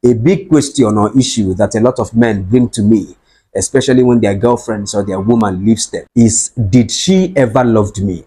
A big question or issue that a lot of men bring to me, especially when their girlfriends or their woman leaves them, is, did she ever loved me?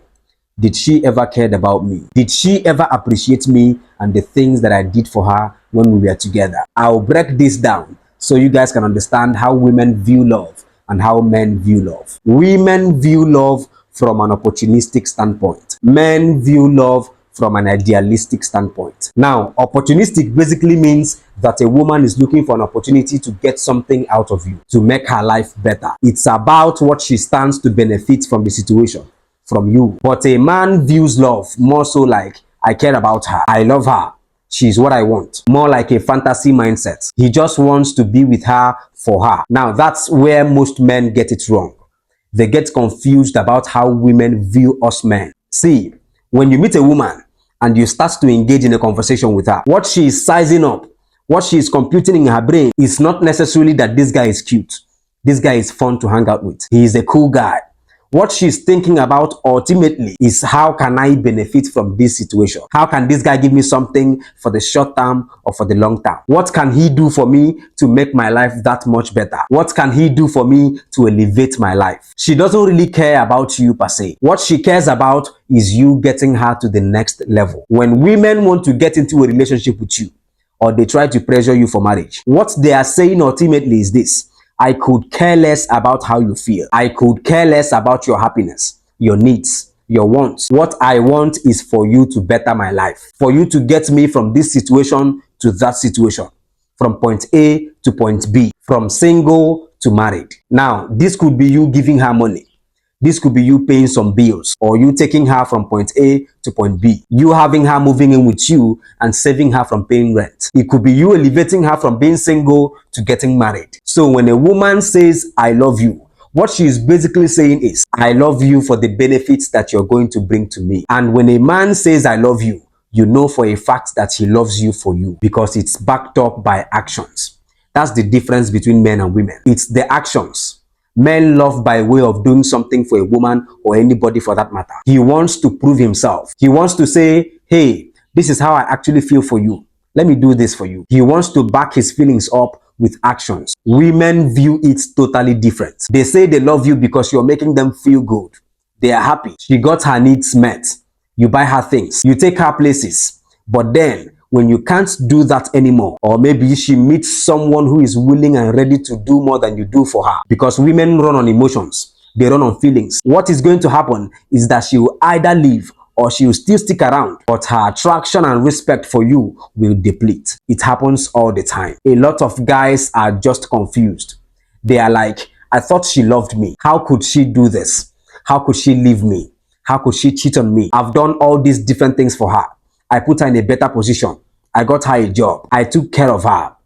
Did she ever cared about me? Did she ever appreciate me and the things that I did for her when we were together? I'll break this down so you guys can understand how women view love and how men view love. Women view love from an opportunistic standpoint. Men view love from an idealistic standpoint. Now, opportunistic basically means that a woman is looking for an opportunity to get something out of you, to make her life better. It's about what she stands to benefit from the situation, from you. But a man views love more so like, I care about her, I love her, she's what I want. More like a fantasy mindset. He just wants to be with her for her. Now, that's where most men get it wrong. They get confused about how women view us men. See, when you meet a woman and you start to engage in a conversation with her, what she is sizing up, what she is computing in her brain is not necessarily that this guy is cute. This guy is fun to hang out with. He is a cool guy. What she's thinking about ultimately is, how can I benefit from this situation? How can this guy give me something for the short term or for the long term? What can he do for me to make my life that much better? What can he do for me to elevate my life? She doesn't really care about you per se. What she cares about is you getting her to the next level. When women want to get into a relationship with you, or they try to pressure you for marriage, what they are saying ultimately is this: I could care less about how you feel. I could care less about your happiness, your needs, your wants. What I want is for you to better my life, for you to get me from this situation to that situation, from point A to point B, from single to married. Now, this could be you giving her money. This could be you paying some bills, or you taking her from point A to point B. You having her moving in with you and saving her from paying rent. It could be you elevating her from being single to getting married. So when a woman says, I love you, what she is basically saying is, I love you for the benefits that you're going to bring to me. And when a man says, I love you, you know for a fact that he loves you for you, because it's backed up by actions. That's the difference between men and women. It's the actions. Men love by way of doing something for a woman, or anybody for that matter. He wants to prove himself. He wants to say, hey, this is how I actually feel for you. Let me do this for you. He wants to back his feelings up with actions. Women view it totally different. They say they love you because you're making them feel good. They are happy. She got her needs met. You buy her things. You take her places. But then, when you can't do that anymore, or maybe she meets someone who is willing and ready to do more than you do for her, because women run on emotions, they run on feelings, what is going to happen is that she will either leave or she will still stick around, but her attraction and respect for you will deplete. It happens all the time. A lot of guys are just confused. They are like, I thought she loved me. How could she do this? How could she leave me? How could she cheat on me? I've done all these different things for her. I put her in a better position. I got her a job. I took care of her.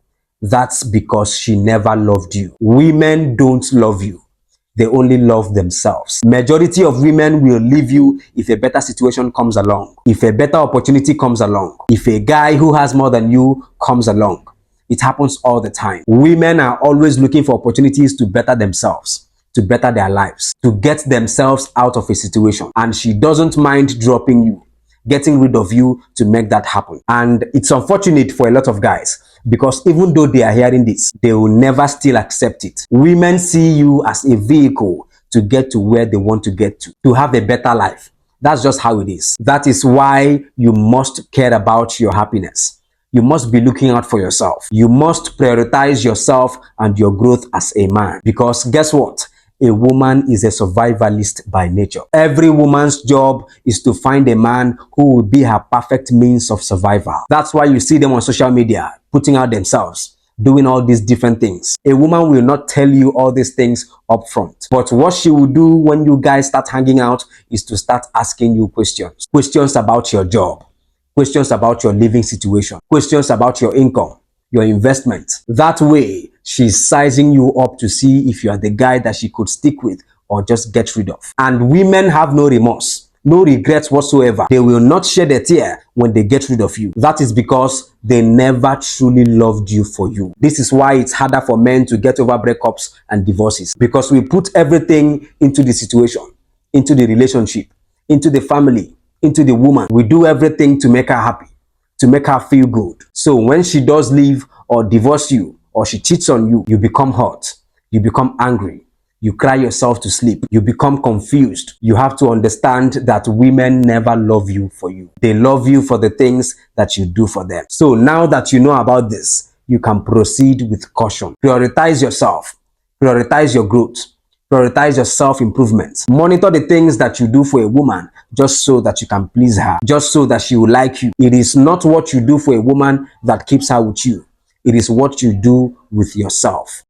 That's because she never loved you. Women don't love you. They only love themselves. Majority of women will leave you if a better situation comes along, if a better opportunity comes along, if a guy who has more than you comes along. It happens all the time. Women are always looking for opportunities to better themselves, to better their lives, to get themselves out of a situation. And she doesn't mind dropping you, getting rid of you to make that happen. And it's unfortunate for a lot of guys, because even though they are hearing this, they will never still accept it. Women see you as a vehicle to get to where they want to get to have a better life. That's just how it is. That is why you must care about your happiness. You must be looking out for yourself. You must prioritize yourself and your growth as a man. Because guess what? A woman is a survivalist by nature. Every woman's job is to find a man who will be her perfect means of survival. That's why you see them on social media, putting out themselves, doing all these different things. A woman will not tell you all these things up front. But what she will do when you guys start hanging out is to start asking you questions. Questions about your job. Questions about your living situation. Questions about your income, your investment. That way, she's sizing you up to see if you are the guy that she could stick with or just get rid of. And women have no remorse, no regrets whatsoever. They will not shed a tear when they get rid of you. That is because they never truly loved you for you. This is why it's harder for men to get over breakups and divorces, because we put everything into the situation, into the relationship, into the family, into the woman. We do everything to make her happy, to make her feel good. So when she does leave, or divorce you, or she cheats on you, you become hurt, you become angry, you cry yourself to sleep, you become confused. You have to understand that women never love you for you. They love you for the things that you do for them. So now that you know about this, you can proceed with caution. Prioritize yourself. Prioritize your growth. Prioritize your self-improvement. Monitor the things that you do for a woman just so that you can please her, just so that she will like you. It is not what you do for a woman that keeps her with you. It is what you do with yourself.